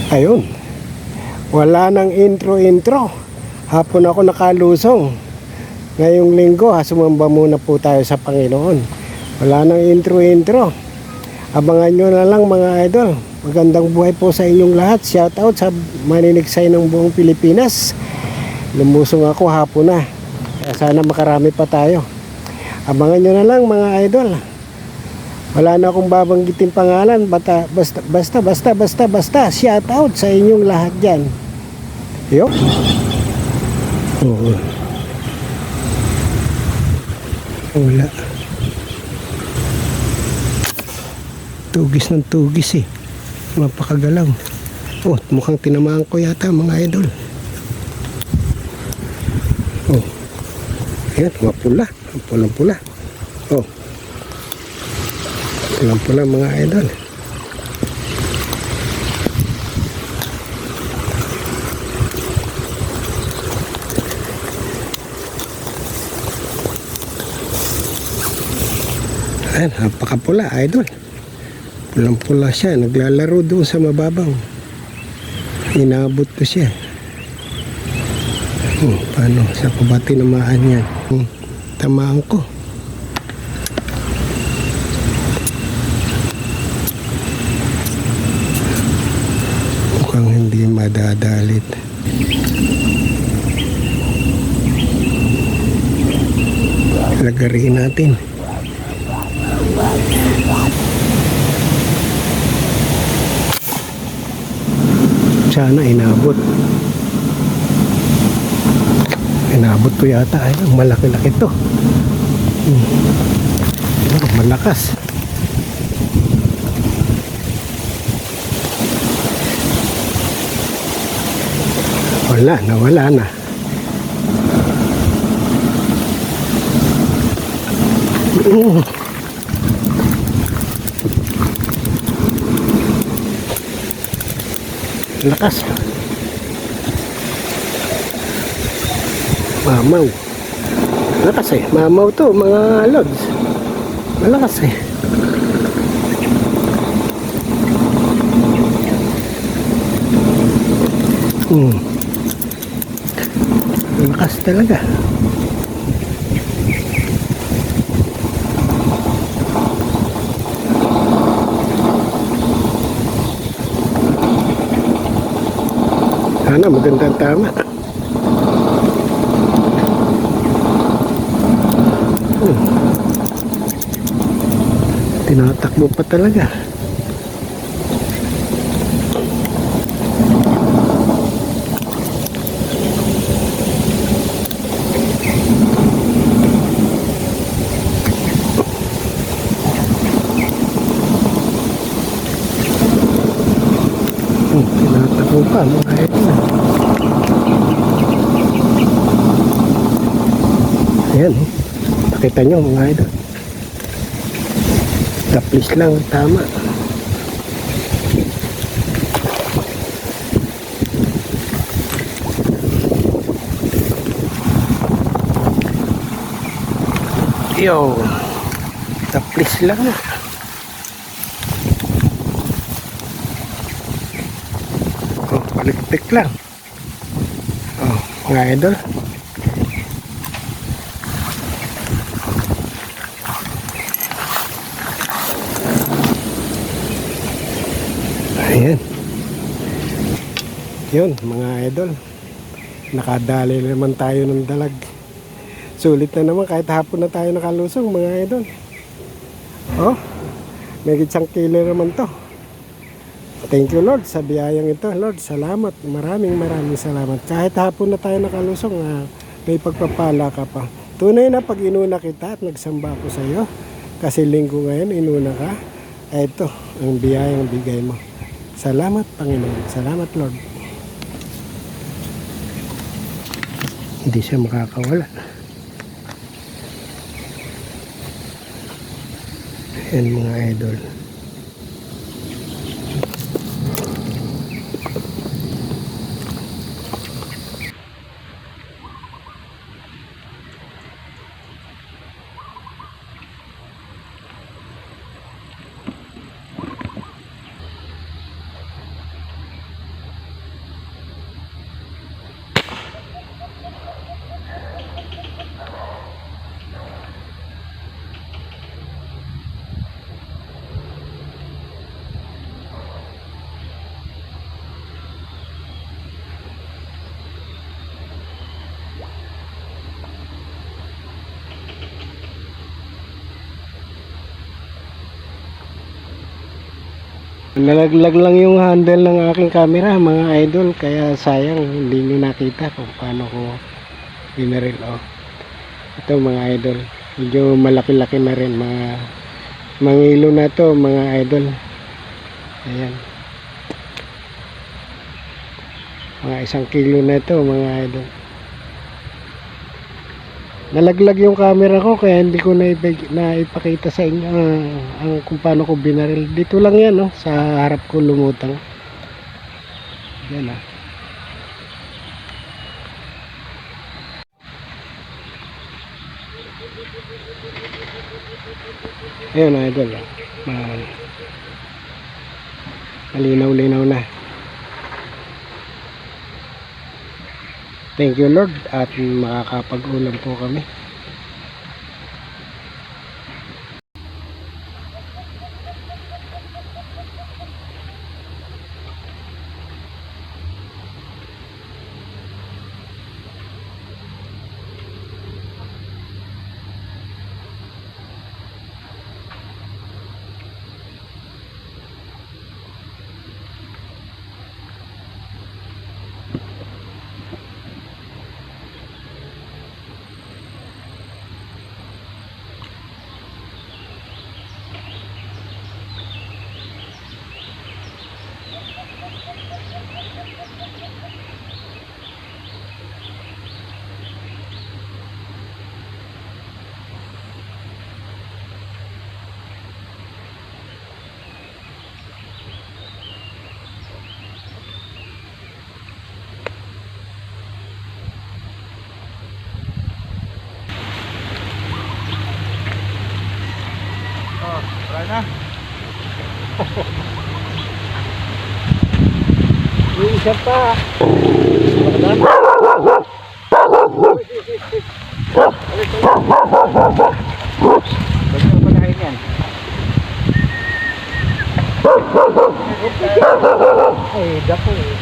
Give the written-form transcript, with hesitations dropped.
Ayun, wala nang intro. Hapon ako nakalusong. Ngayong linggo, sumamba muna po tayo sa Panginoon. Wala nang intro. Abangan nyo na lang mga idol. Magandang buhay po sa inyong lahat. Shout out sa maniniksay ng buong Pilipinas. Lumusong ako hapon na. Kaya sana makarami pa tayo. Abangan nyo na lang mga idol. Wala na akong babanggitin pangalan. Basta. Shout out sa inyong lahat dyan. Yo. Oo. Wala. Tugis ng tugis eh. Mapakagalaw. Oh, mukhang tinamaan ko yata mga idol. Oh. Ayan, mapula. Pulang-pula. Oh. Pulang-pula mga idol. Ayan, napakapula idol. Pulang-pula siya. Naglalaro doon sa mababaw. Inabot ko siya. Paano? Sa ko ba tinamaan yan? Tamaan ko. Mukhang hindi madadalit. Lagarin natin. Sana inabot. Inabot ko yata. Ay, malaki-laki to. Malakas. Nawala na. Lakas. Mamaw. Lakas eh. Mamaw to mga lods. Malakas eh. Lakas talaga. Sana magandang tama. Tinatakbo pa talaga. Tinatakbo pa mga ito. Ayan, nakita nyo mga idol. Taplis lang, tama. Yo, taplis lang. Oh, palikpik lang. Oh, mga idol. Ayan. Yun mga idol, nakadali naman tayo ng dalag. Sulit na naman kahit hapon na tayo nakalusong mga idol. Oh, may isang kilo naman to. Thank you Lord sa biyayang ito. Lord, salamat. Maraming salamat. Kahit hapon na tayo nakalusong, may pagpapala ka pa. Tunay na pag inuna kita at nagsamba ako sa iyo, kasi linggo ngayon inuna ka, ito ang biyayang bigay mo. Salamat Panginoon. Salamat Lord. Hindi siya makakawala. Ayan mga idol. Nalaglag lang yung handle ng aking camera mga idol, kaya sayang hindi nyo nakita kung paano ko binaril. Oh, ito mga idol, medyo malaki-laki na rin, mga ilo na to mga idol. Ayan, mga 1 kilo na ito mga idol. Nalaglag yung camera ko kaya hindi ko naipakita sa inyo ang kung paano ko binaril. Dito lang yan, no, sa harap ko lumutang. Yan ah. Ayun idol ah. Malinaw-linaw na. Thank you Lord at makakapag-ulam po kami. Wala na. Yung isa pa. Ba't mo panahin yan? Ay, dako eh.